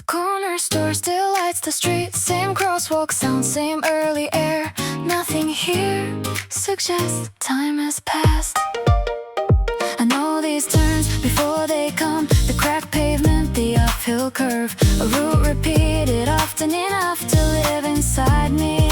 Corner store still lights the street. Same crosswalk sound, same early air. Nothing here suggests time has passed. I know these turns before they come. The cracked pavement, the uphill curve, a route repeated often enough to live inside me.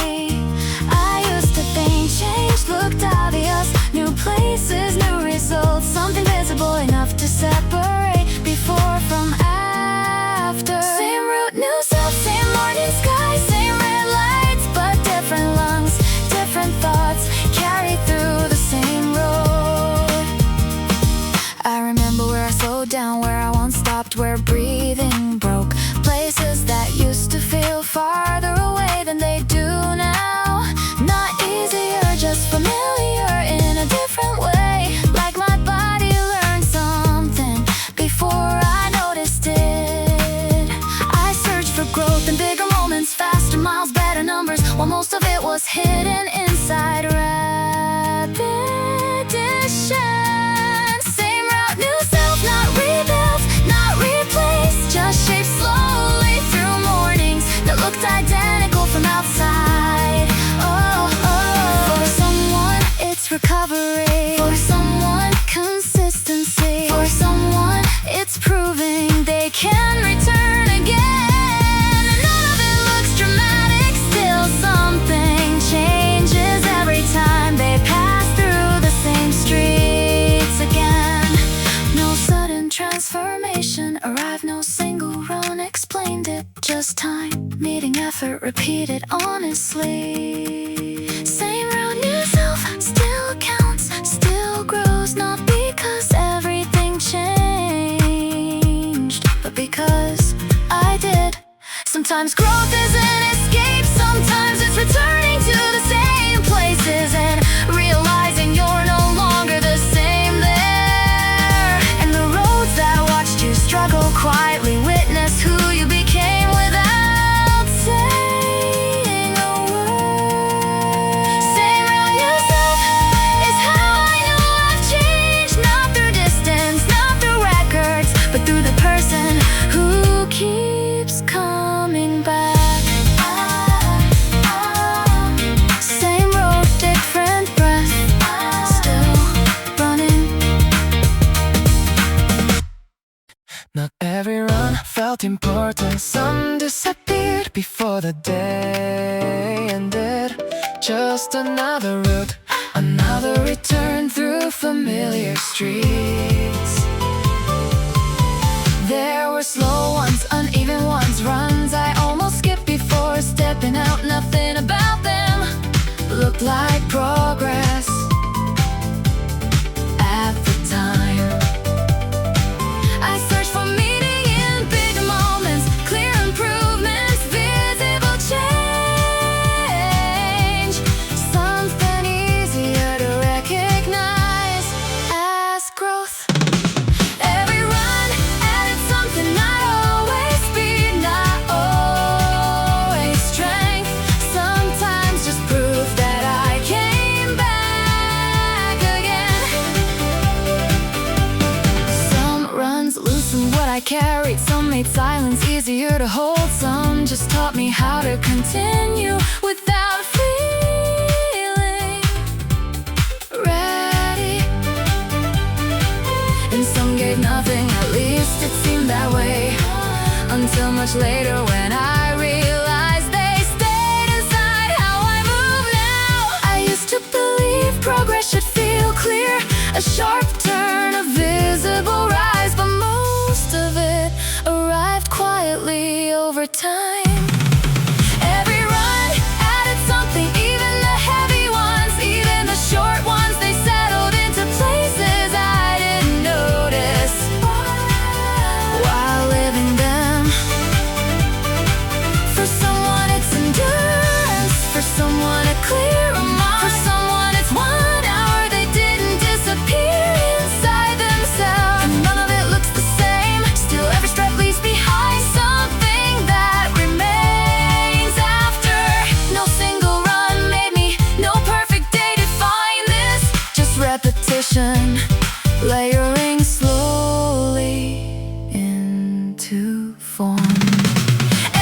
I used to think change looked obvious. New places, new results, something visible enough to separate before from after. Same route, new self, same morning sky, same red lights, but different lungs, different thoughts carry through the same road. I remember where I slowed down, where I once stopped, where breathing broke. Places that used to feel farther away than they do now. Not easier, just familiar in a different way. Like my body learned something before I noticed it. I searched for growth and bigger moments, faster miles, better numbers, while most of it was hidden inside repetition. Same route, new self, not rebuilt, not replaced, just shaped slowly through mornings that looked identical from outside. Oh, oh. For someone, it's recovery. For someone, consistency. For someone, it's proving they can return again. None of it looks dramatic, still something changes every time they pass through the same streets again. No sudden transformation arrived, no single run explained it. Just time, meeting effort, repeated honestly. Same route, new self, still counts, still grows. Not because everything changed, but because I did. Sometimes growth is an escape, sometimes it's returning to the same places and realizing you're no longer the same there. And the roads that watched you struggle quietly witness who you became without saying a word. Same route, new self is how I know I've changed. Not through distance, not through records, but through the person who keeps coming back. Same road, different breath, still running. Not every run felt important. Some disappeared before the day ended. Just another route, another return through familiar streets. There were slow ones, uneven ones, runs I almost skipped before stepping out. Nothing about them looked like progress at the time. I searched for meaning in big moments, clear improvements, visible change, something easier to recognize as growth. Every run added something, not always speed, not always strength. Sometimes just proof that I came back again. Some runs loosened what I carried, some made silence easier to hold, some just taught me how to continue without feeling ready. And some gave nothing, at least it seemed that way, until much later when I realized they stayed inside how I move now. I used to believe progress should feel clear, a sharp turn, a visible rise, but most of it arrived quietly over time. Every run added something, even the heavy ones, even the short ones, they settled into places I didn't notice while living them. For someone it's endurance, for someone a clear reminder, for someone it's 1 hour they didn't disappear in form.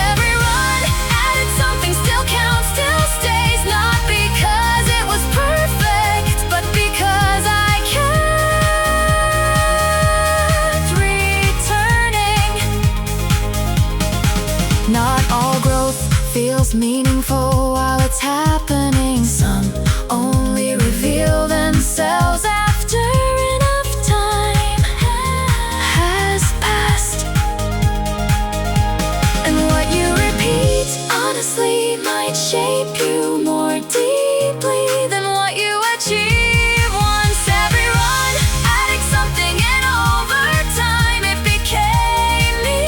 Every run added something, still counts, still stays. Not because it was perfect, but because I kept returning. Not all growth feels meaningful while it's happening. Some only reveal themselves after enough time has passed. And what you repeat honestly might shape you more deeply than what you achieve once. Every run adding something, and over time it became me.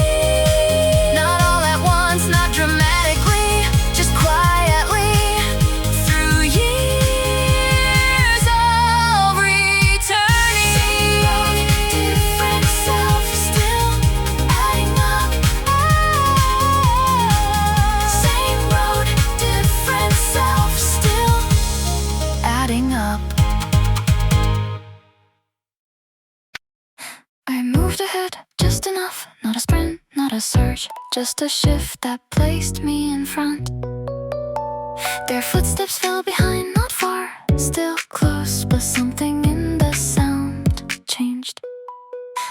Not all at once, not dramatically, just quietly. Through years of returning, different self still adding up. Same road, different self still adding up. I moved ahead just enough, not a sprint, not a surge, just a shift that placed me in front. Their footsteps fell behind, not far, still close, but something in the sound changed.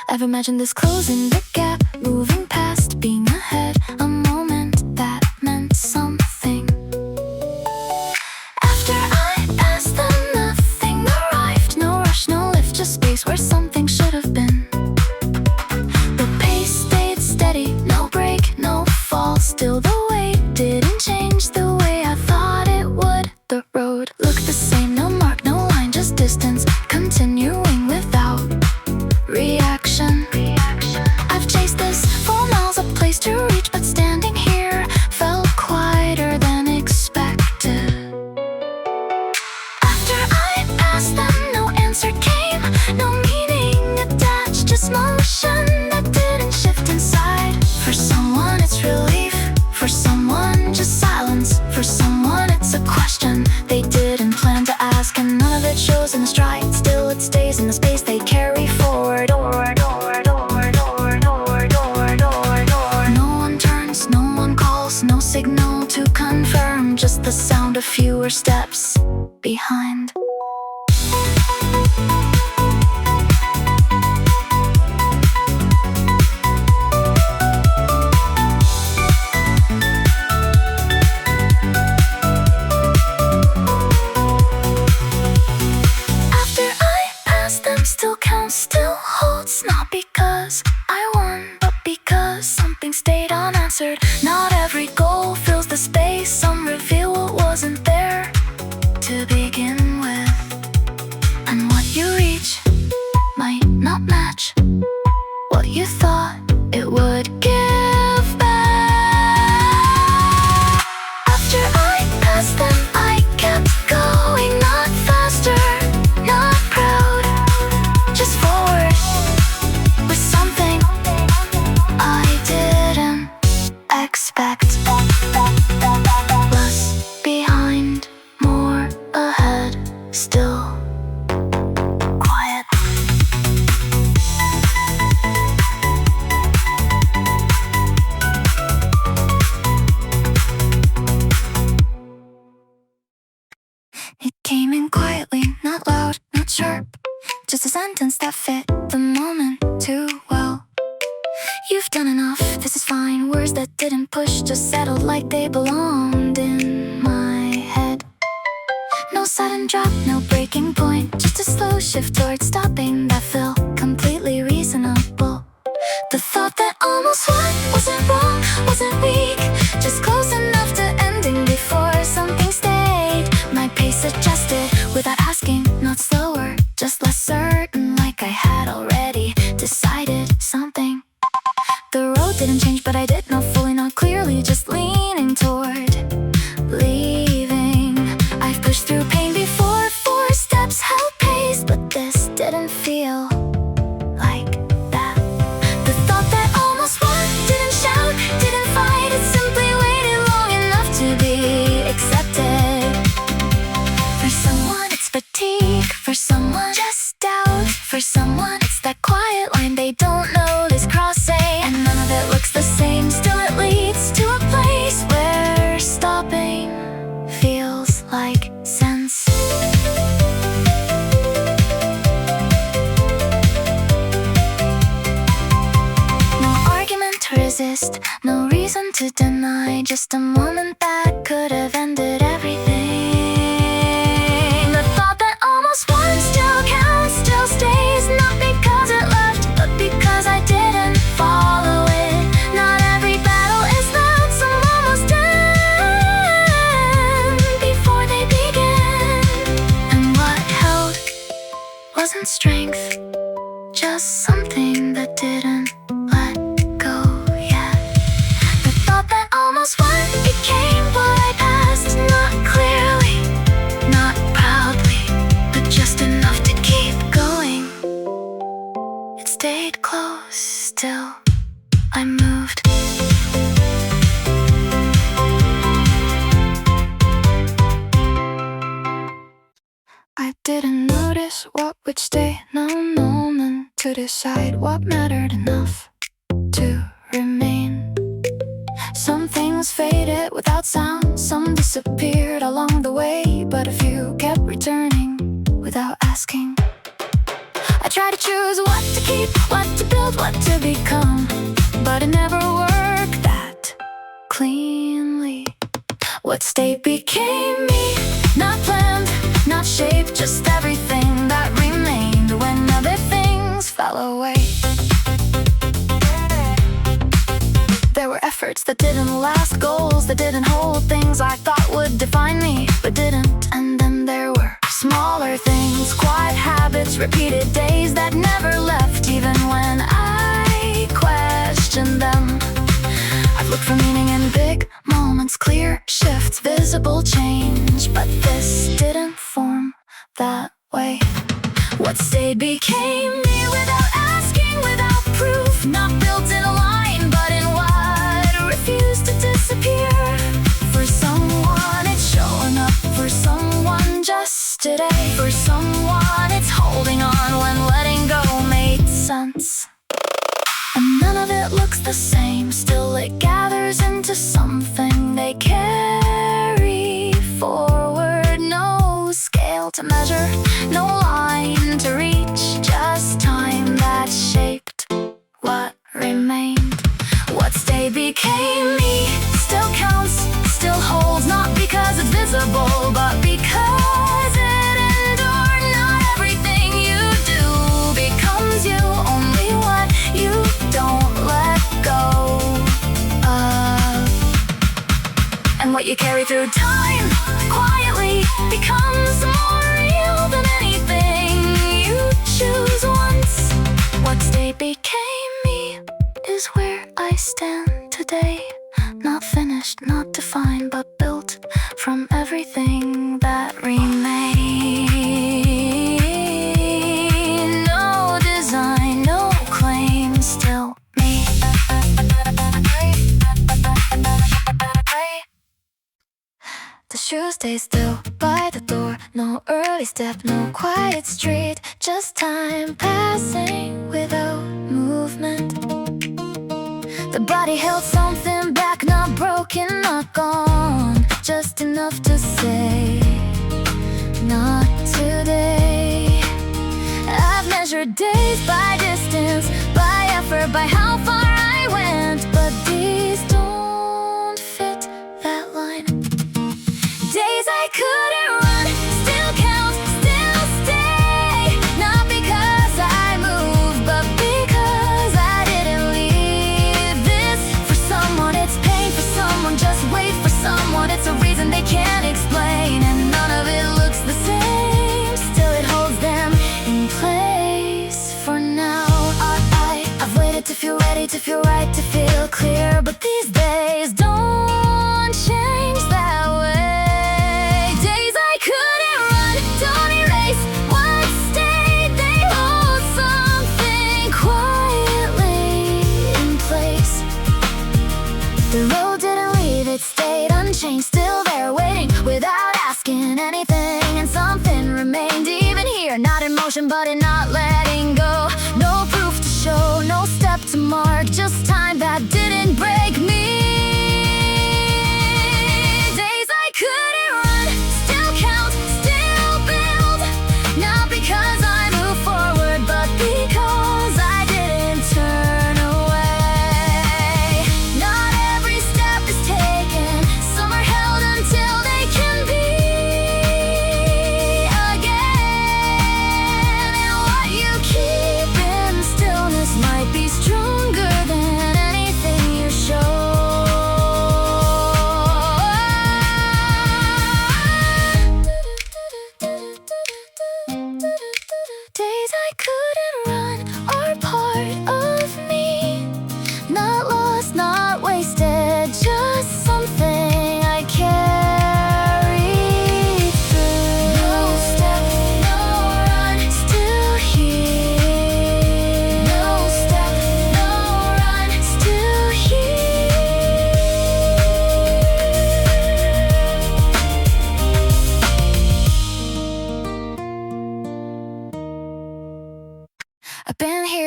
I've imagined this closing the gap, moving past, being ahead, a moment that meant something. After I passed them, nothing arrived, no rush, no lift, just space where something should have been. The pace stayed steady, no break, no fall, still the weight didn't change the way I thought it would. The road looked the same, no mark, no line, just distance, continuing without reaction. I've chased this for miles, a place to reach, but standing here felt quieter than expected. After I passed them, no answer came, no meaning attached, just motion that didn't shift inside. For someone it's relief, for someone just silence, for someone it's a question they didn't plan to ask, and none of it shows in the stride, still it stays in the space they carry forward. No one turns, no one calls, no signal to confirm, just the sound of fewer steps behind. After I pass them, still counts, still holds, not because I won, but because something stayed unanswered. Not every goal fills the space, some reveal what wasn't there to begin with. And what you reach might not match what you thought it would give back. After I passed them, I kept going, not faster, not proud, just forward, with something I didn't expect. Less behind, more ahead, still quiet. It came in quietly, not loud, not sharp, just a sentence that fit the moment too well. You've done enough, this is fine. Words that didn't push, just settled like they belonged in my head. No sudden drop, no breaking point, just a slow shift towards stopping that felt completely reasonable. The thought that almost won wasn't wrong, wasn't weak, just close enough to ending before something stayed. My pace adjusted without asking, not slower, just less certain, like I had already decided something. The road didn't change, but I did not fully, not clearly, just leaning toward leaving. I've pushed through pain before, 4 steps held pace, but this didn't feel like that. The thought that almost won didn't shout, didn't fight, it simply waited long enough to be accepted. For someone it's fatigue, for someone just doubt, for someone it's that quiet line they don't notice crossing, and none of it looks the same. resist, no reason to deny. Just a moment that could have ended everything. The thought that almost won still counts, still stays. Not because it left, but because I didn't follow it. Not every battle is loud, some almost end before they begin. And what held wasn't strength, just something that didn't let go yet. The thought that almost won became what I passed, not clearly, not proudly, but just enough to keep going. It stayed close, still I moved. I didn't notice what would stay, no moment to decide what mattered enough to remain. Some things faded without sound, some disappeared along the way, but a few kept returning without asking. I tried to choose what to keep, what to build, what to become, but it never worked that cleanly. What stayed became me, not planned, not shaped, just everything that remained when other things fell away. There were efforts that didn't last, goals that didn't hold, things I thought would define me, but didn't. And then there were smaller things, quiet habits, repeated days that never left, even when I questioned them. I've looked for meaning in big moments, clear shifts, visible change, but this didn't form that way. What stayed became me without asking, without proof, not built in a line, but in what refused to disappear. For someone it's showing up, for someone just today, for someone it's holding on when letting go made sense. And none of it looks the same, still it gathers into something they carry forward. No scale to measure, no line to reach, just time that shaped what remained. What stayed became me, still counts, still holds, not because it's visible, but because it endured. Not everything you do becomes you, only what you don't let go of. And what you carry through time, quietly, becomes more real than anything you choose once. What stayed became me is where I stand today. Not finished, not defined, but built from everything that remained. No design, no claim, still me. The shoes stay still by the door, no early step, no quiet street, just time passing without movement. The body held something back, not broken, not gone, just enough to say, not today. I've measured days by distance, by effort, by how far I went, but these don't fit that line. Days I couldn't run, still count, still stay. Not because I moved, but because I didn't leave this. For someone it's pain, for someone just wait, for someone it's a reason they can't explain. And none of it looks the same, still it holds them in place for now. I've waited to feel ready, to feel right, to feel clear, but these days don't change that way. The road didn't leave, it stayed unchanged, still there waiting without asking anything. And something remained even here, not in motion but in not letting go. No proof to show, no step to mark, just time that didn't break me. Days I couldn't run, still count, still build. Not because I moved forward, but because I didn't turn away.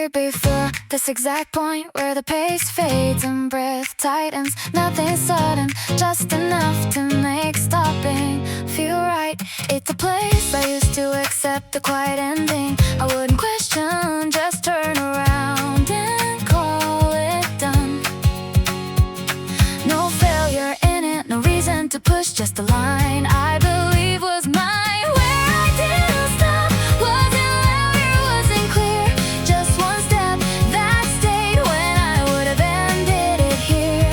here before this exact point where the pace fades and breath tightens. Nothing sudden, just enough to make stopping feel right. It's a place I used to accept the quiet ending. I wouldn't question, just turn around and call it done. No failure in it, no reason to push, just a line I believe was mine. Where I didn't stop, wasn't louder, wasn't clear. Just one step that stayed when I would have ended it here.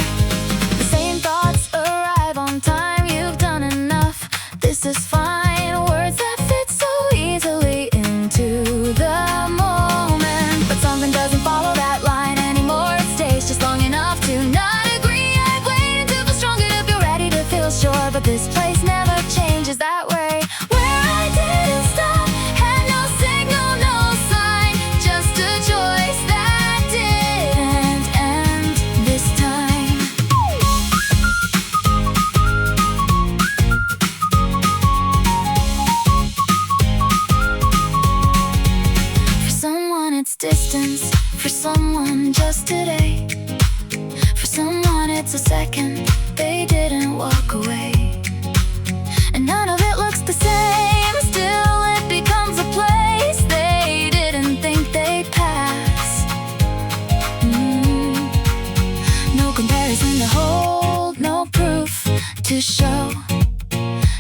The same thoughts arrive on time, you've done enough, this is fine. Words that fit so easily into the moment, but something doesn't follow that line anymore. It stays just long enough to not agree. I've waited to feel stronger, to feel ready, to feel sure, but this place never changes that way. Where I didn't stop had no signal, no sign, just a choice that didn't end this time. For someone it's distance, for someone just today. For someone it's a second, they didn't walk away. And none of it looks the same, still it becomes a place they didn't think they'd pass. No comparison to hold, no proof to show,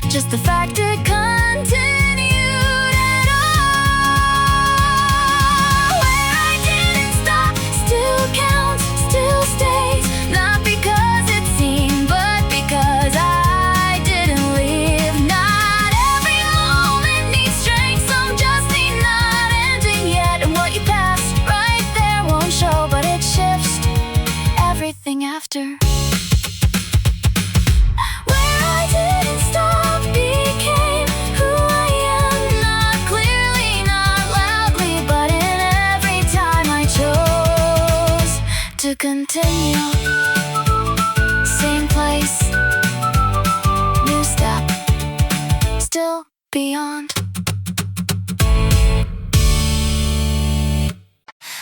just the fact it continued at all. Where I didn't stop still counts, still stays, not because it's seen, but because I didn't leave. Not every moment needs strength, some just need not ending yet. And what you pass right there won't show, but it shifts everything after. Where I didn't stop became who I am, not clearly, not loudly, but in every time I chose to continue. Same place, new step, still beyond.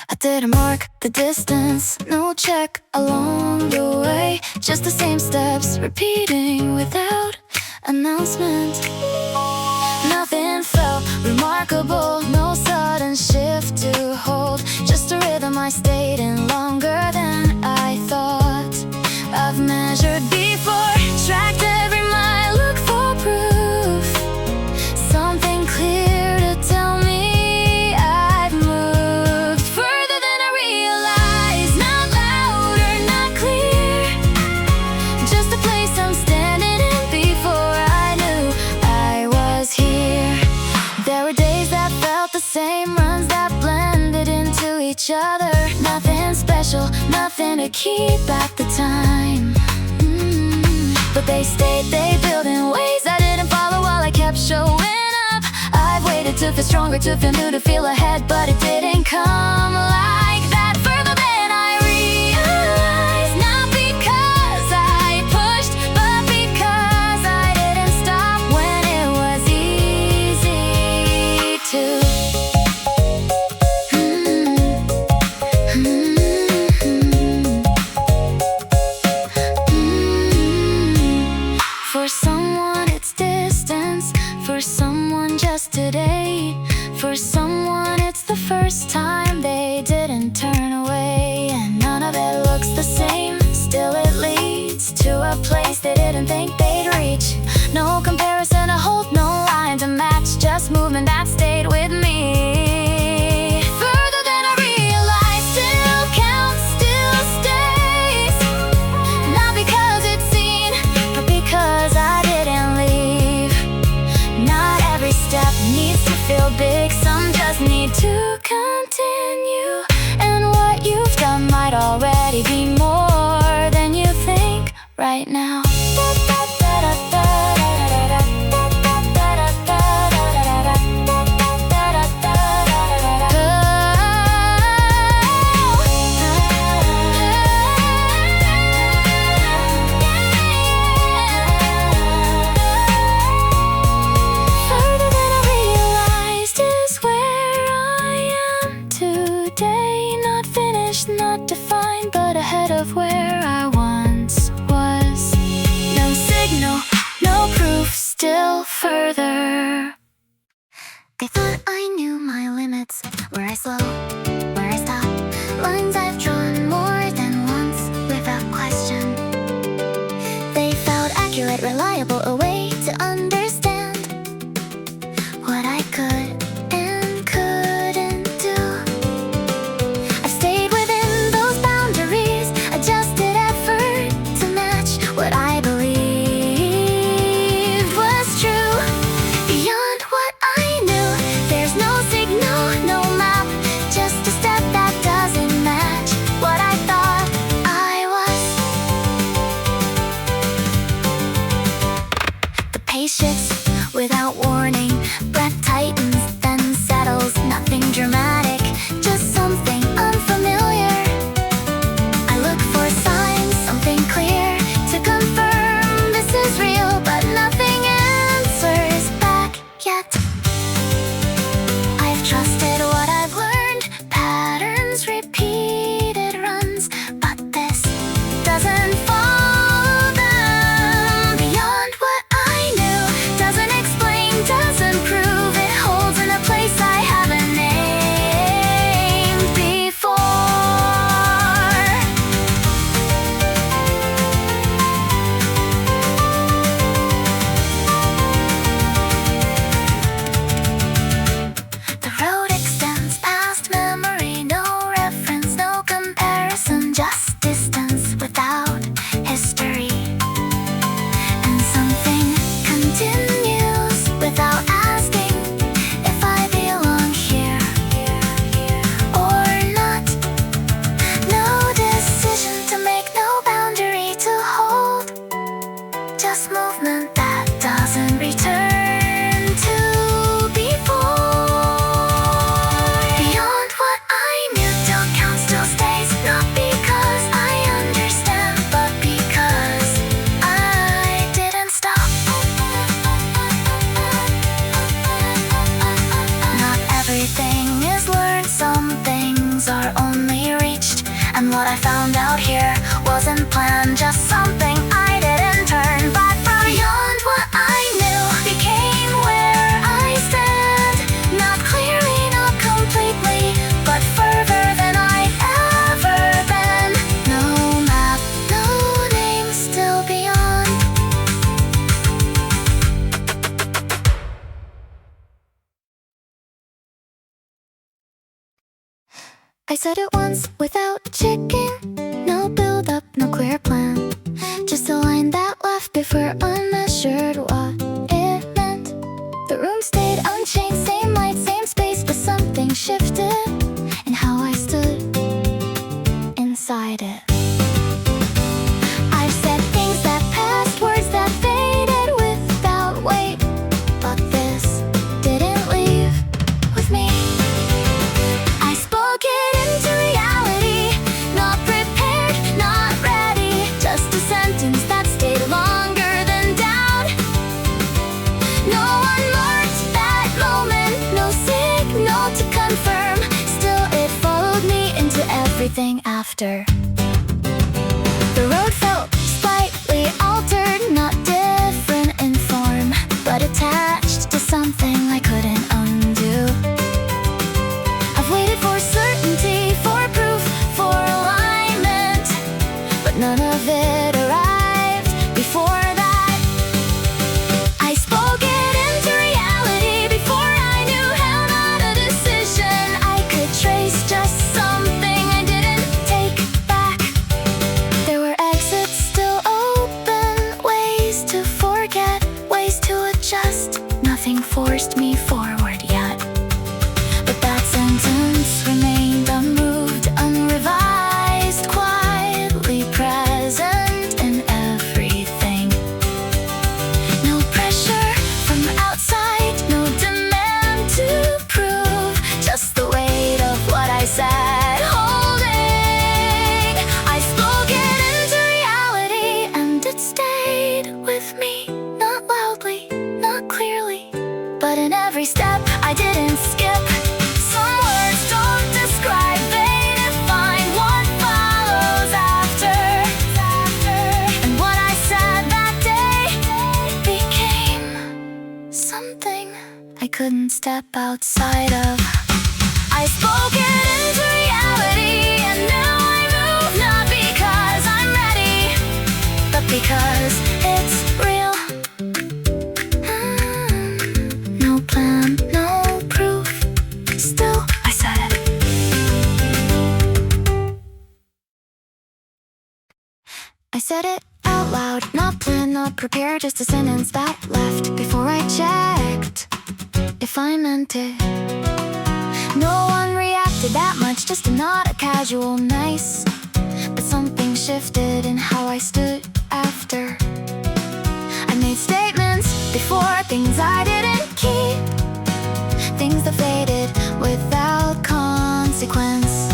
I didn't mark the distance, no check along the way, just the same steps repeating without announcement. Nothing felt remarkable, no sudden shift to hold, just a rhythm I stayed in longer than I thought. I've measured before, tracked every mile, look for proof, something clear to tell me I've moved further than I realized. Not louder, not clear, just the place I'm standing in before I knew I was here. There were days that felt the same, runs that blended into each other. Nothing special, nothing to keep back the time. But they stayed, they built in ways I didn't follow while I kept showing up. I've waited to feel stronger, to feel new, to feel ahead, but it didn't come like that. Further than I realized, not because I pushed, but because I didn't stop when it was easy to. For someone it's distance, for someone just today. For someone it's the first time they didn't turn away. And none of it looks the same, still it leads to a place they didn't think they'd reach. No comparison to hold, no line to match, just movement that stayed with me. Further than I realized, still counts, still stays, not because it's seen, but because I didn't leave. Not every step needs to feel big, some just need to continue. And what you've done might already be more than you think right now. Further than I realized is where I am today. still further. They thought I knew my limits, where I slow, where I stop, lines I've drawn more than once without question. They felt accurate, reliable, a way to understand what I could and couldn't do. I've stayed within those boundaries, adjusted effort to match what I believed was true. Beyond what I knew, there's no signal, no map, just a step that doesn't match what I thought I was. The pace shifts without warning, breath tightens, then settles. Nothing dramatic, just something unfamiliar. I look for signs, something clear to confirm this is real, but nothing answers back yet. I've trusted what I've learned, patterns, repeated runs, but this doesn't follow them. Beyond what I knew, doesn't explain, doesn't prove. It holds in a place I haven't named before. The road extends past memory, no reference, no comparison, just distance without history. And something continues without asking if I belong here or not. No decision to make, no boundary to hold, just movement that doesn't return to before. Beyond what I knew, don't count, still stays. Not because I understand, but because I didn't stop. Not everything is learned, some things are only reached. And what I found out here wasn't planned, just something I didn't turn back from. Beyond what I knew became where I stand. Not clearly, not completely, but further than I've ever been. No map, no name, still beyond. I said it once without checking. No build up, no clear plan. Just a line that left before unmeasured what it meant. The room stayed unchanged, same light, same space, but something shifted in how I stood inside it. I've said things that passed, words that faded without weight, but this didn't leave with me. I spoke it into reality, not prepared, not ready. Just a sentence that stayed longer than doubt. No one marked that moment, no signal to confirm. Still, it followed me into everything after. The road felt slightly altered, not different in form, but attached to something I couldn't undo. I've waited for certainty, for proof, for alignment, but none of it arrived before that. I spoke it into reality before I knew how. Not a decision I could trace, just something I didn't take back. There were exits still open, ways to forget, ways to adjust. Nothing forced me forward yet, but that sentence remained unmoved, unrevised, quietly present in couldn't step outside of. I spoke it into reality, and now I move not because I'm ready, but because it's real. No plan, no proof, still I said it. I said it out loud, not planned, not prepared, just a sentence that left before I checked if I meant it. No one reacted that much, just a nod, a casual nice. But something shifted in how I stood after. I made statements before, things I didn't keep, things that faded without consequence.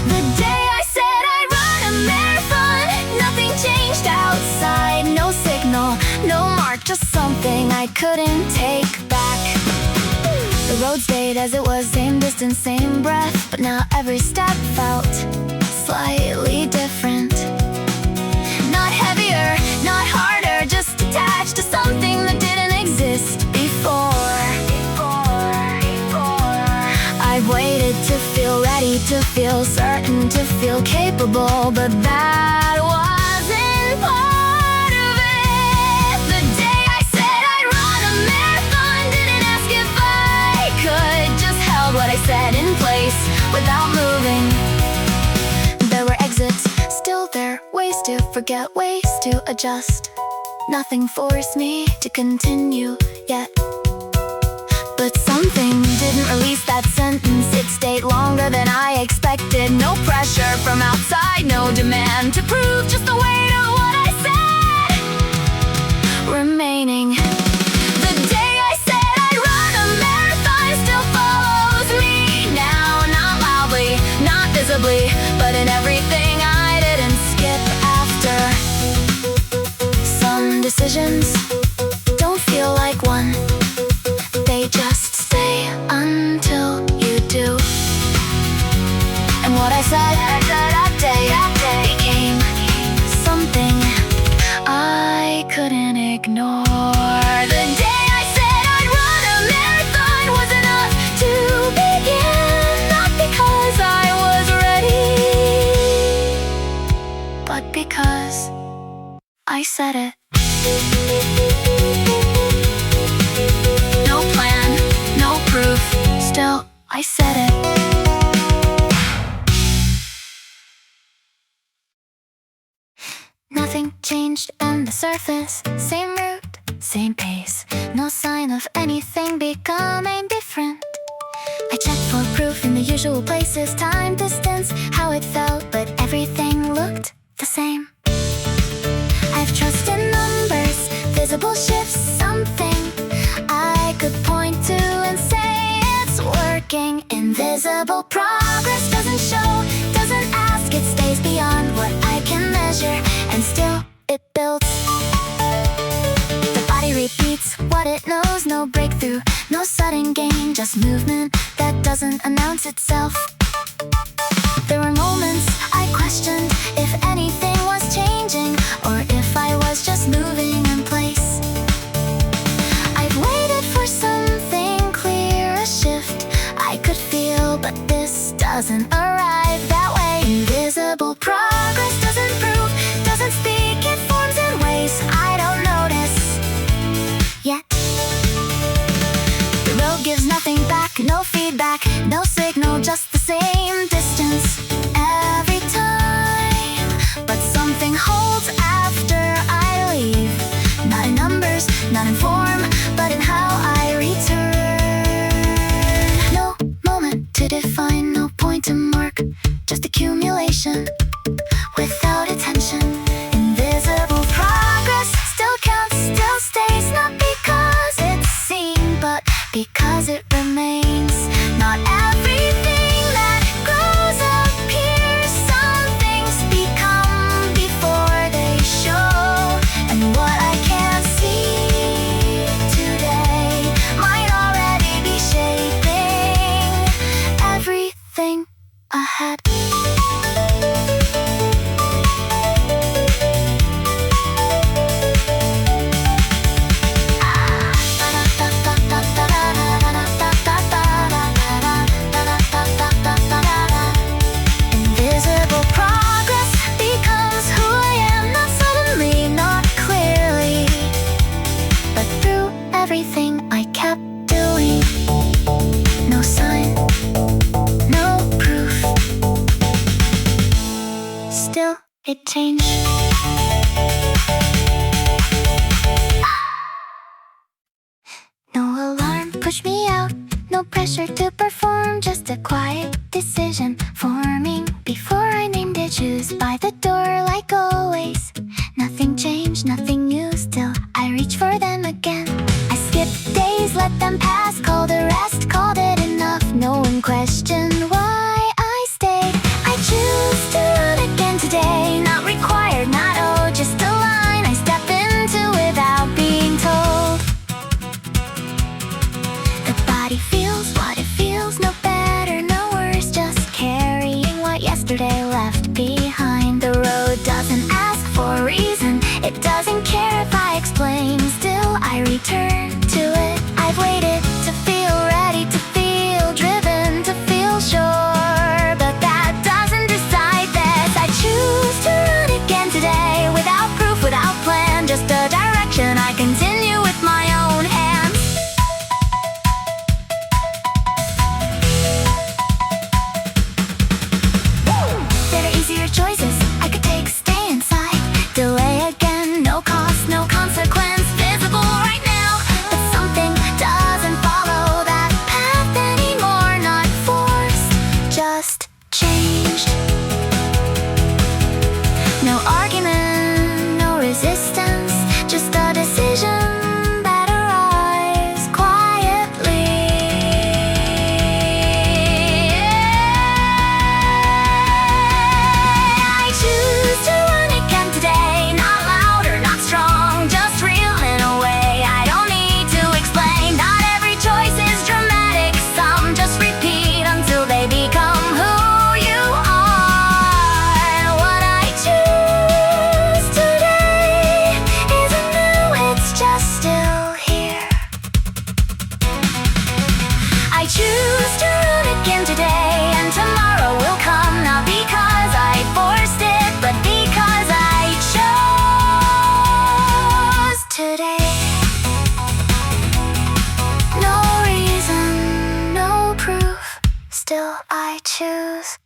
The day I said I'd run a marathon, nothing changed outside. No signal, no mark, just something I couldn't take back. The road stayed as it was, same distance, same breath, but now every step felt slightly different. Not heavier, not harder, just attached to something that didn't exist before. I've waited to feel ready, to feel certain, to feel capable, but that wasn't part of it. The day I said I'd run a marathon, didn't ask if I could, just held what I said in place without moving. There were exits, still there, ways to forget, ways to adjust. Nothing forced me to continue yet, but something didn't release that sentence. It stayed longer than I expected. No pressure from outside, no demand to prove, just the weight of what I said remaining. The day I said I'd run a marathon still follows me now, not loudly, not visibly, but in everything I didn't skip after. Some decisions don't feel like one, they just stay until you do. And what I said that day became something I couldn't ignore. The day I said I'd run a marathon was enough to begin, not because I was ready, but because I said it. No plan, no proof, still I said it. Nothing changed on the surface, same route, same pace. No sign of anything becoming different. I checked for proof in the usual places, time, distance, how it felt, but everything looked the same. I've trusted numbers, visible shifts, something I could point to and say it's working. Invisible progress doesn't show, doesn't ask, it stays beyond what I can measure, and still it builds. The body repeats what it knows, no breakthrough, no sudden gain, just movement that doesn't announce itself. There were moments I questioned if anything was changing, or if I was just moving in place. I've waited for something clear, a shift I could feel, but this doesn't arrive that way. Invisible progress doesn't prove, doesn't speak, it forms in ways I don't notice yet. The road gives nothing back, no feedback, no signal, just the No pressure to perform, just a quiet decision forming before I named it. Shoes by the door like always. Nothing changed, nothing new, still I reach for them again. I skipped days, let them pass, called a rest, called it enough. No one questioned why I stayed. I choose to run again today. Not required, not owed, just a line I step into without being told. The body feels what it feels, no better, no worse, just carrying what yesterday left behind. The road doesn't ask for a reason, it doesn't care if I explain. Still I return to it. I've waited to feel ready, to feel driven, to feel sure, but that doesn't decide this. I choose to run again today, without proof, without plan, just a direction I continue with my own hands. There are easier choices I could take, stay inside, delay again, no cost, no consequence visible right now. But something doesn't follow that path anymore, not forced, just changed. No argument, no resistance, just a decision that arrives quietly. I choose to run again today, not loud or not strong, just real in a way I don't need to explain. Not every choice is dramatic, some just repeat until they become who you are. What I choose today isn't new, it's just still here. I choose to run again today, and tomorrow will come, not because I forced it, but because I chose today. No reason, no proof, still I choose.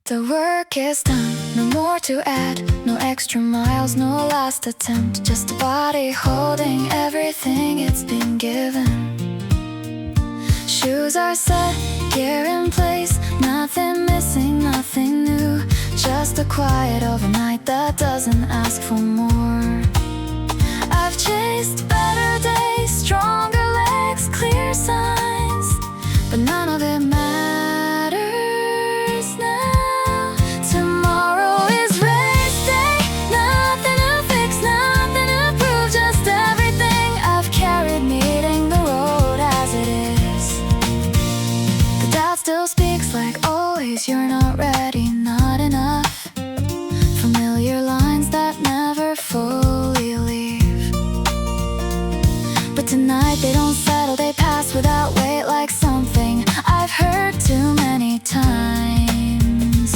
The work is done, no more to add, no extra miles, no last attempt, just a body holding everything it's been given. Shoes are set, gear in place, nothing missing, nothing new, just a quiet overnight that doesn't ask for more. I've chased better days, stronger legs, clear signs, but none of it matters now. Tomorrow is race day, nothing to fix, nothing to prove, just everything I've carried meeting the road as it is. The doubt still speaks like always, you're not ready, not enough. Familiar lines that never fully leave, but tonight they don't settle, they pass without weight, like something I've heard too many times.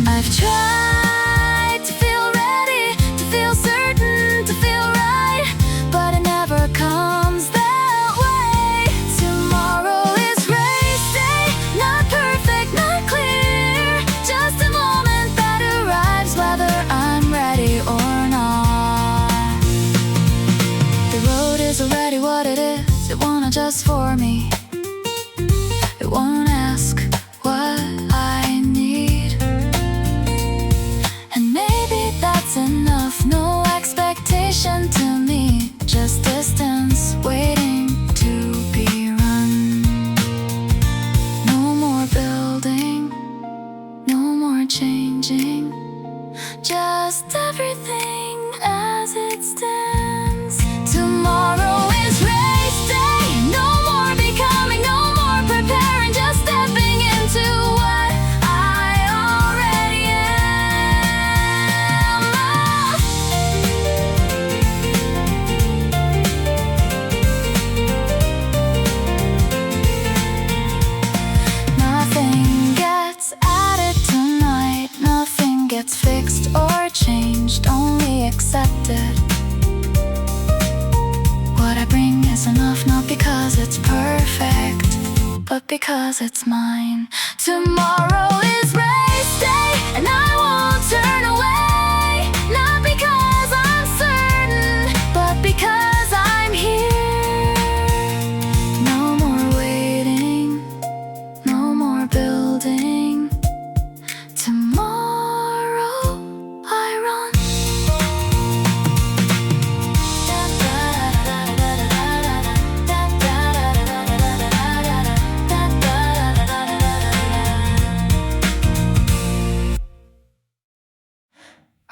I've tried to feel ready, to feel certain, to feel right, but it never comes that way. Tomorrow is race day, not perfect, not clear, just a moment that arrives whether I'm ready or not. The road is already what it is, it won't adjust for me, it won't ask what I need. And maybe that's enough, no expectation to me, just distance waiting to be run. No more building, no more changing, just everything as it stands. Tomorrow is race day, no more becoming, no more preparing, just stepping into what I already am. Nothing gets added tonight, nothing gets fixed or changed, only accepted. What I bring is enough, not because it's perfect, but because it's mine. Tomorrow is race day, and I won't turn away, not because I'm certain, but because I'm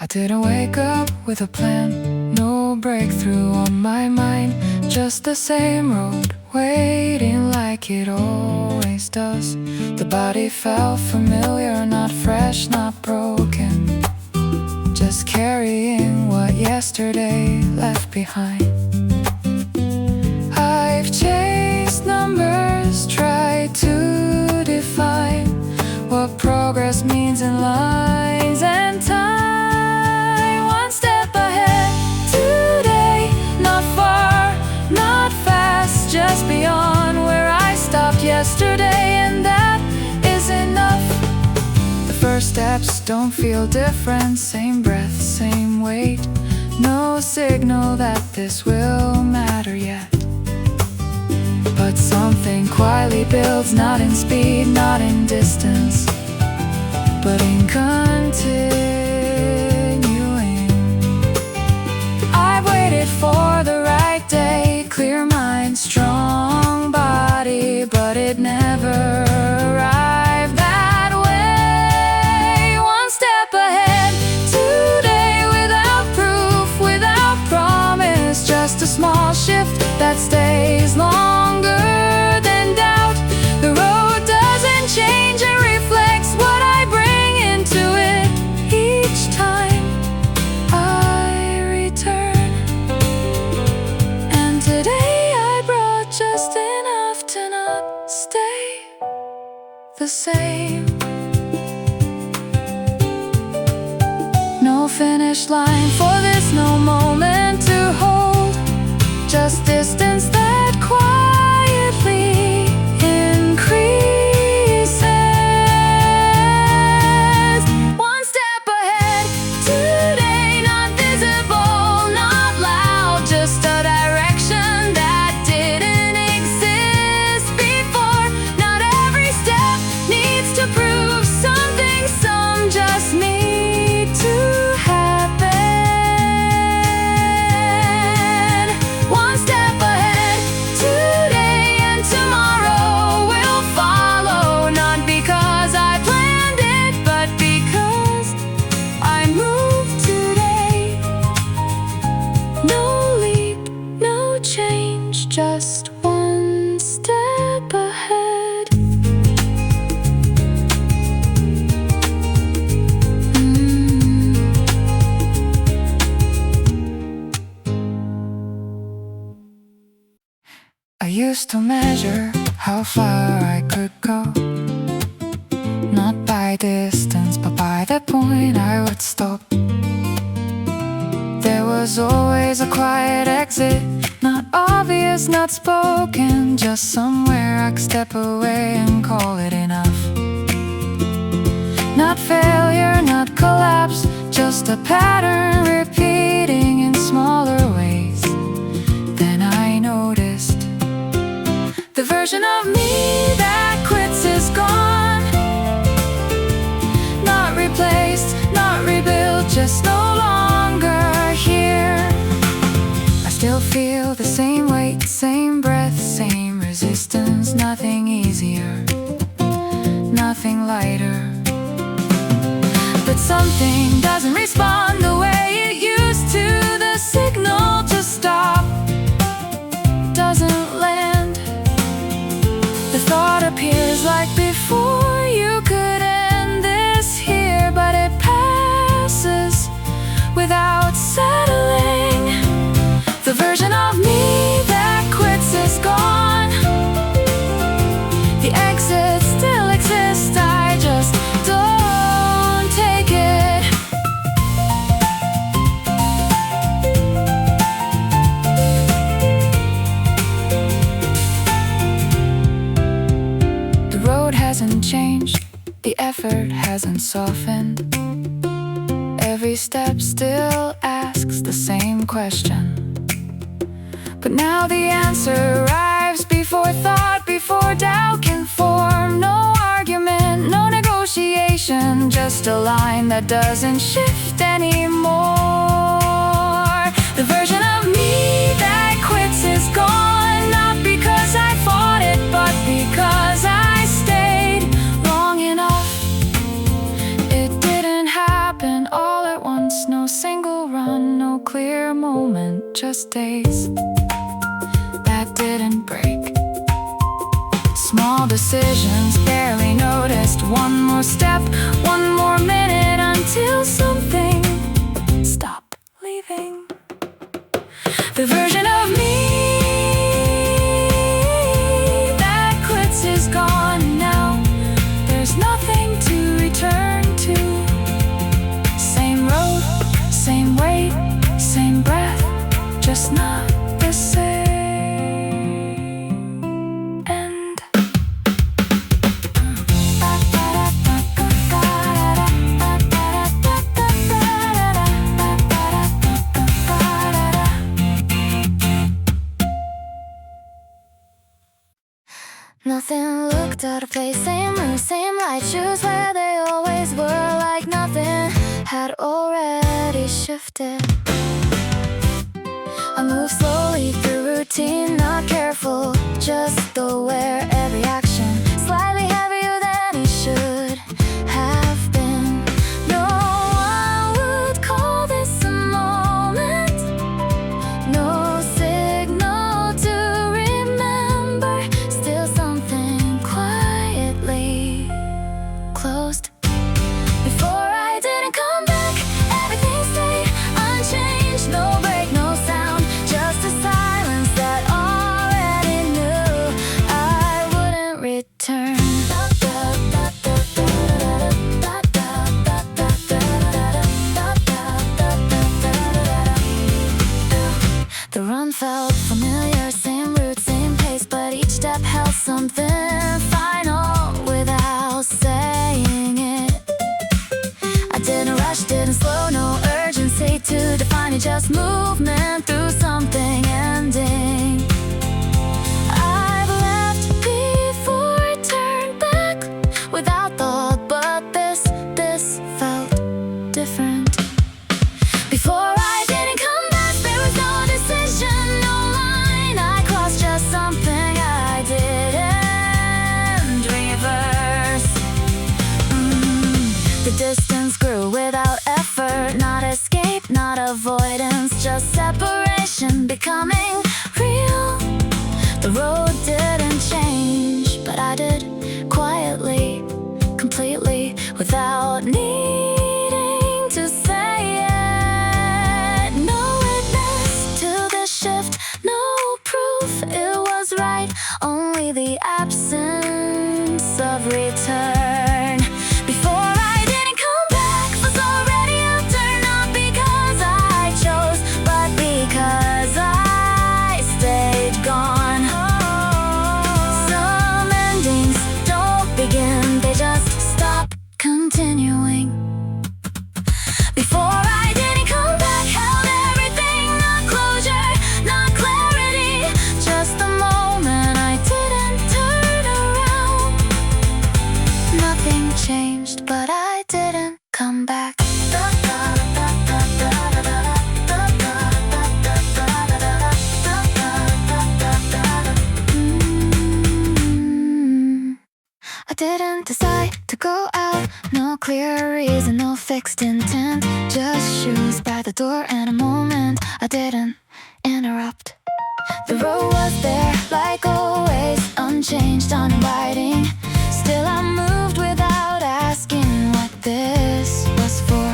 I didn't wake up with a plan, no breakthrough on my mind. Just the same road, waiting like it always does. The body felt familiar, not fresh, not broken. Just carrying what yesterday left behind. I've chased numbers, tried to define what progress means in lines and time. One step ahead today, not far, not fast, just beyond where I stopped yesterday, and that is enough. The first steps don't feel different, same breath, same weight. No signal that this will matter yet. But something quietly builds, not in speed, not in distance, but in continuing. I've waited for the right day, clear mind, strong body, but it never arrived that way. One step ahead today, without proof, without promise, just a small shift that stays longer than doubt. The road doesn't change, it reflects what I bring into it each time I return. And today I brought just enough to not stay the same. No finish line for this, no moment to hold, just distance that quietly increases. One step ahead today, not visible, not loud, just a direction that didn't exist before. Not every step needs to prove something, some just need to happen. One step ahead today, and tomorrow will follow, not because I planned it, but because I moved today. No leap, no change, just one step ahead. I used to measure how far I could go, not by distance, but by the point I would stop. There was always a quiet exit, not obvious, not spoken, just somewhere I could step away and call it enough. Not failure, not collapse, just a pattern repeating in smaller ways. Then I noticed the version of me that quits is gone. Not replaced, not rebuilt, just no longer here. I still feel the same weight, same breath, same resistance. Nothing easier, nothing lighter. But something doesn't respond the way it used to. The signal to stop doesn't land. The thought appears like before, you could end this here, but it passes without settling. The version of me that quits is gone. The exit still exists, I just don't take it. The road hasn't changed, the effort hasn't softened. Every step still asks the same question. But now the answer arrives before thought, before doubt can form. No argument, no negotiation, just a line that doesn't shift anymore. The version of me that quits is gone, not because I fought it, but because I stayed long enough. It didn't happen all at once, hours, no single run, no clear moment, just days that didn't break. Small decisions barely noticed. One more step, one more minute until something stopped leaving. The version of me that quits is gone now. There's nothing to return to. Same road, same weight, same breath, just not the same. Nothing looked out of place, same room, same light, shoes where they always were, like nothing had already shifted. I move slowly through routine, not careful, just aware every action slightly heavier than it should have been. No one would call this a moment, no signal to remember, still something quietly closed. Before I didn't come back, everything stayed unchanged, no break, no sound, just a silence that already knew I wouldn't return. The run felt familiar, same route, same pace, but each step held something final without saying it. I didn't rush, didn't slow, no urgency to define it, just movement through something ending. I've left before I turned back without thought, but this felt different. Before I didn't come back, there was no decision, no line I crossed, just something I didn't reverse. The distance grew without effort, not escape, not avoidance, just separation becoming real. The road didn't change, but I did, quietly, completely, without needing to say it. No witness to the shift, no proof it was right, only the absence of return. Before I didn't come back was already after, not because I chose, but because I stayed gone. Some endings don't begin, they just stop continuing. Before I didn't come back, held everything, not closure, not clarity, just the moment I didn't turn around. Nothing changed, but I didn't come back. I didn't decide to go out, no clear reason, no fixed intent, just shoes by the door and a moment I didn't interrupt. The road was there, like always, unchanged, uninviting. Still I moved without asking what this was for.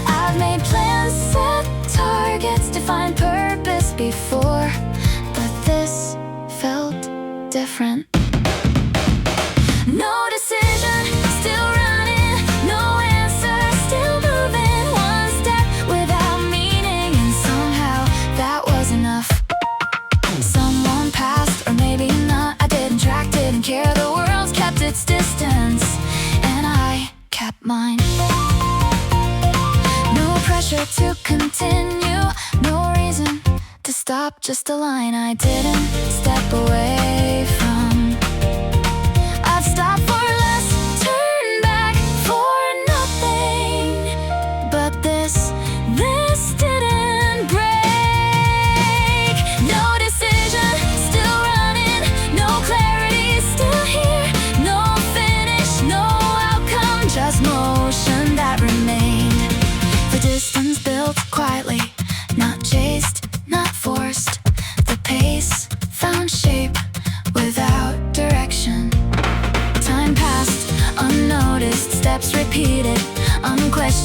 I've made plans, set targets, defined purpose before, but this felt different. No decision, still running, no answer, still moving, one step without meaning, and somehow that was enough. Someone passed, or maybe not, I didn't track, didn't care, the world kept its distance, and I kept mine. No pressure to continue, no reason to stop, just a line I didn't step away from. I've stopped for less, turned back for nothing, but this didn't break. No decision, still running, no clarity, still here, no finish, no outcome, just motion that remained. The distance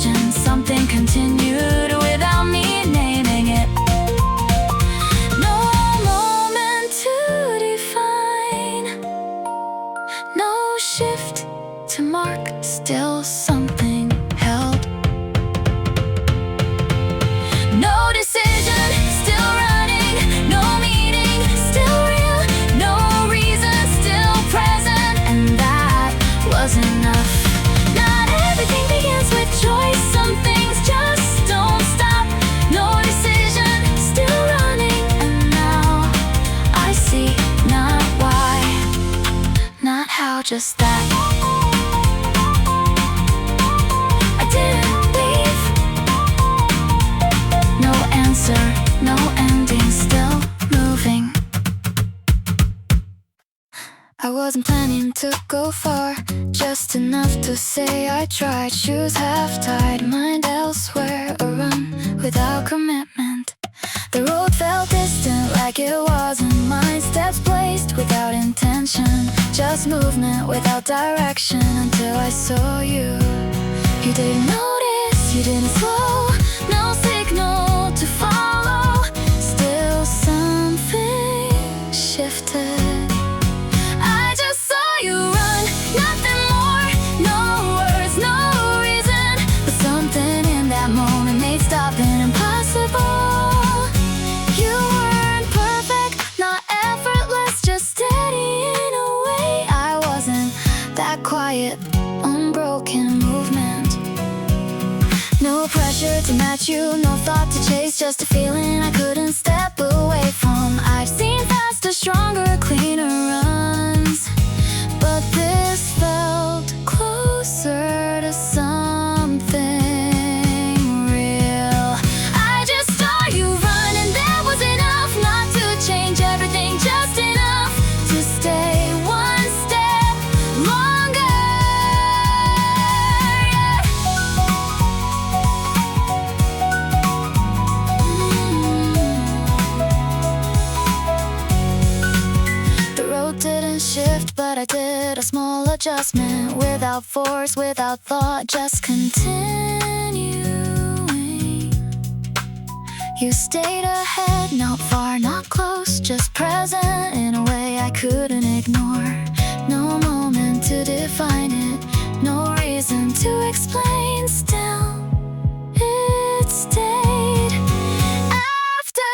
question, something continued without me naming it. No moment to define, no shift to mark, still something held. No decision, still running, no meaning, still real, no reason, still present, and that was enough. Not everything begins with choice, some things just don't stop. No decision, still running, and now I see not why, not how, just that. I didn't leave. No answer, no ending, still moving. I wasn't planning to go far, just enough to say I tried. Shoes half tied, mind elsewhere, a run without commitment. The road felt distant, like it wasn't mine. Steps placed without intention, just movement without direction, until I saw you. You didn't notice, you didn't slow, no signal to follow. Still something shifted. I just saw you run, nothing more, no words, no reason, but something in that moment made stopping impossible. You weren't perfect, not effortless, just steady in a way. I wasn't that quiet, unbroken movement. No pressure to match you, no thought to chase, just a feeling I couldn't step away from. I've seen faster, stronger, cleaner runs, but this felt closer to something real. I just saw you run, and that was enough, not to change everything, just enough to stay one step longer. The road didn't shift, but I did a small adjustment, without force, without thought, just continuing. You stayed ahead, not far, not close, just present in a way I couldn't ignore. No moment to define it, no reason to explain, still it stayed. After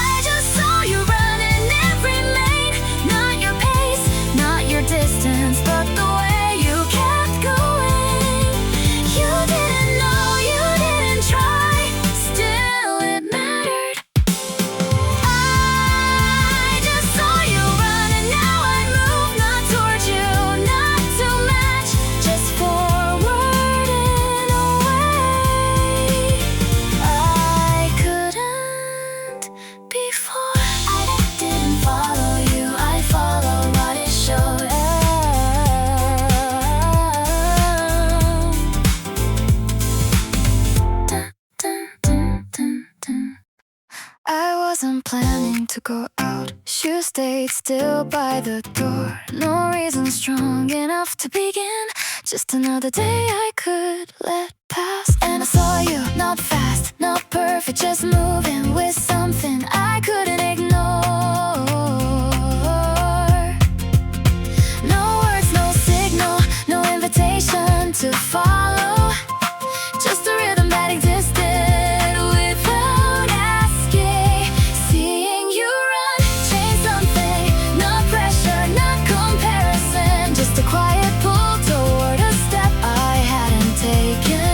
I just saw you run in every lane, not your pace, not your distance, but the way you kept going. You didn't know, you didn't try, still it mattered. I just saw you run, and now I move, not towards you, not to match, just forward in a way I couldn't before. I didn't follow you, I followed what it showed. Dun, dun, dun, dun, dun. I wasn't planning to go out. Shoes stayed still by the door. No reason strong enough to begin. Just another day I could let pass. And I saw you, not fast, not perfect, just moving with something I couldn't ignore. No words, no signal, no invitation to follow. Just a rhythm that existed without asking. Seeing you run, change something, not pressure, not comparison, just a quiet pull toward a step I hadn't taken.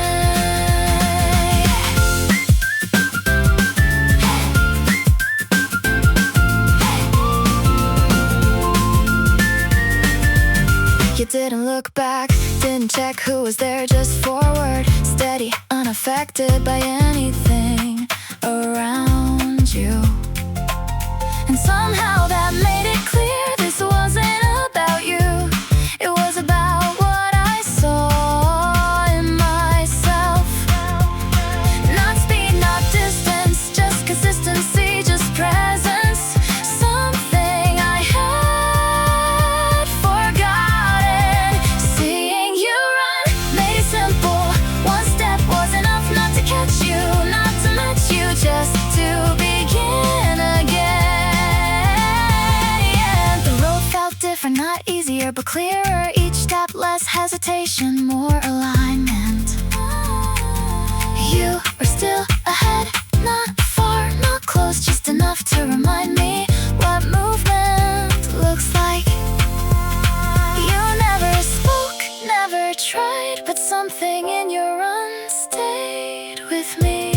You didn't look back, didn't check who was there, just forward, steady, unaffected by anything around you. And somehow that made it clear this wasn't about you. It was about what I saw in myself. Not speed, not distance, just consistency, just presence. Something I had forgotten. Seeing you run made it simple. One step wasn't with me.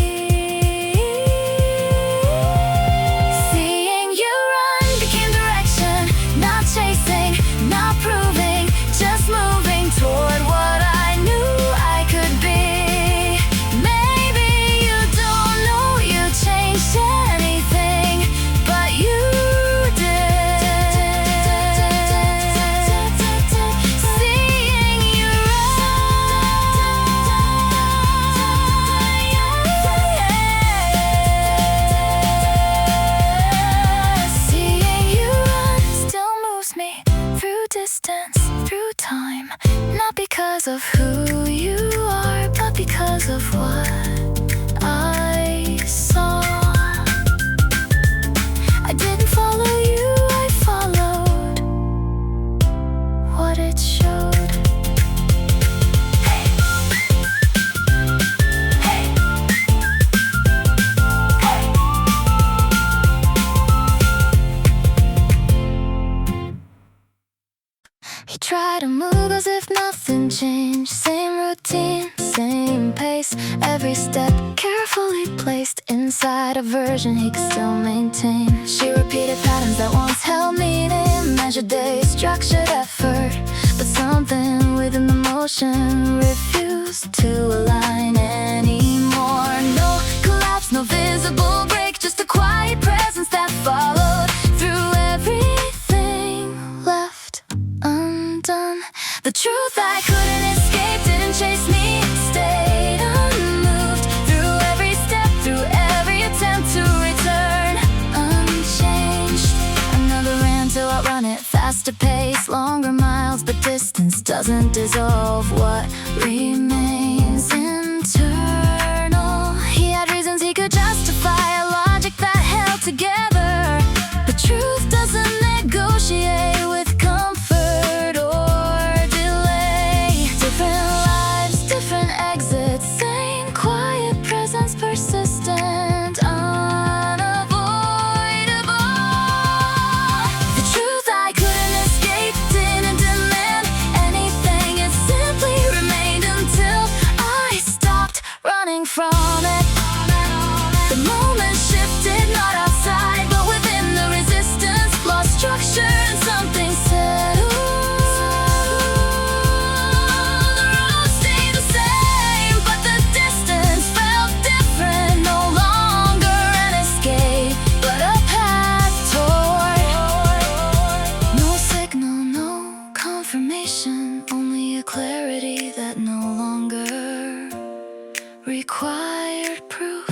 Seeing you run became direction, not chasing, not proving, just moving toward what I knew I could be. Maybe you don't know you changed anything, but you did. Seeing you Seeing you run still moves me through distance, through time. Not because of who you are, but because of what I saw. I didn't follow you, I followed what it showed. Hey. Hey. Hey. He tried to move as if nothing changed. Same routine, same pace. Every step carefully placed inside a version he could still maintain. She repeated patterns that once held meaning, measured days, structured effort. But something within the motion refused to align anymore. No collapse, no visible break, just a quiet presence that followed through everything left undone. The truth I couldn't escape didn't chase me, stayed unmoved through every step, through every attempt to return unchanged. Another ran to outrun it, faster pace, longer miles, but distance doesn't dissolve what remains internal. He had reasons he could justify, a logic that held together. But truth doesn't negotiate with comfort or delay. Different lives, different exits, same quiet presence, persistent, unavoidable. The truth I couldn't escape didn't demand anything, it simply remained until I stopped running from it. The moment shifted, not outside, but within the resistance, lost structure and something settled. The road stayed the same, but the distance felt different. No longer an escape, but a path toward. No signal, no confirmation, only a clarity that no longer required proof.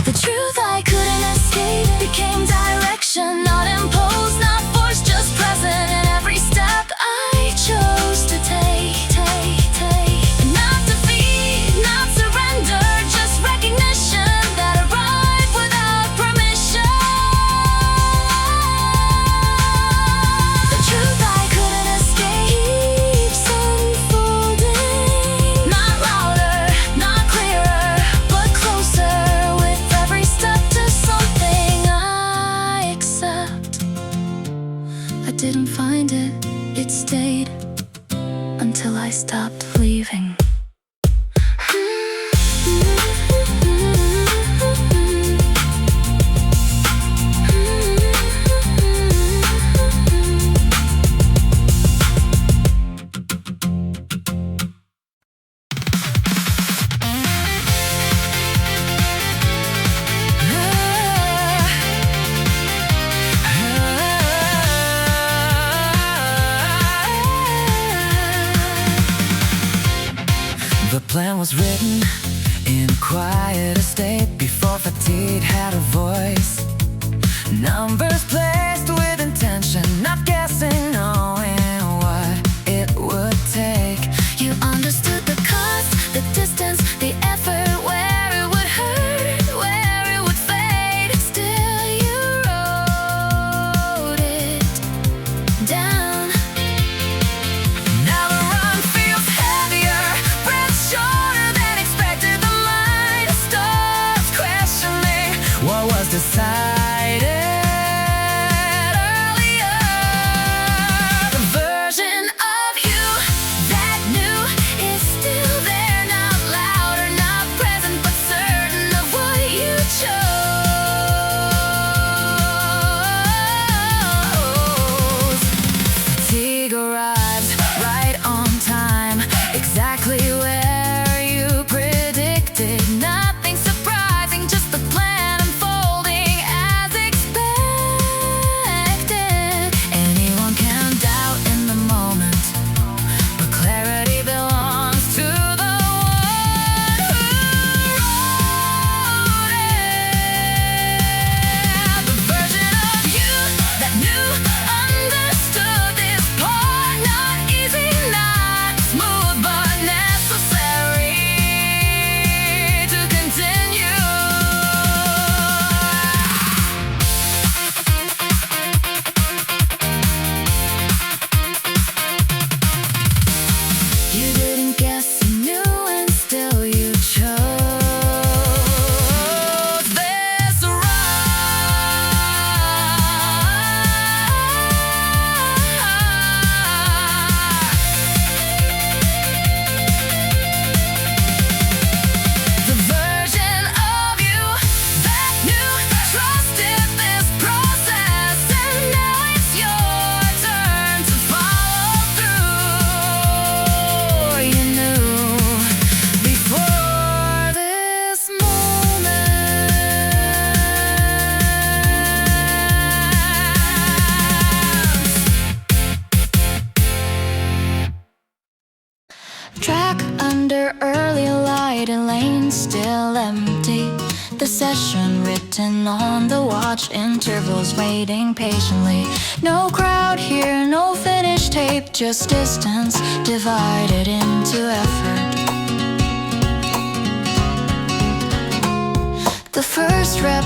The truth I couldn't escape became direction, not imposed, not forced, just present in every step I chose to take. Not defeat, not surrender, just recognition that arrived without permission. The truth I couldn't escape keeps unfolding. Not louder, not clearer, but closer with every step to something I accept. I didn't find it, it stayed until I stopped leaving. The plan was written in a quiet estate before fatigue had a voice. Numbers placed with intention, not guessing, knowing what it would take. You understood the cost, the distance, the effort, where it would hurt, where it would fade. Still you wrote it down. Now the run feels heavier, breath shorter than expected. The mind starts questioning what was decided earlier. The version of you that knew is still there, not louder, not screen still empty. The session written on the watch, intervals waiting patiently. No crowd here, no finished tape, just distance divided into effort. The first rep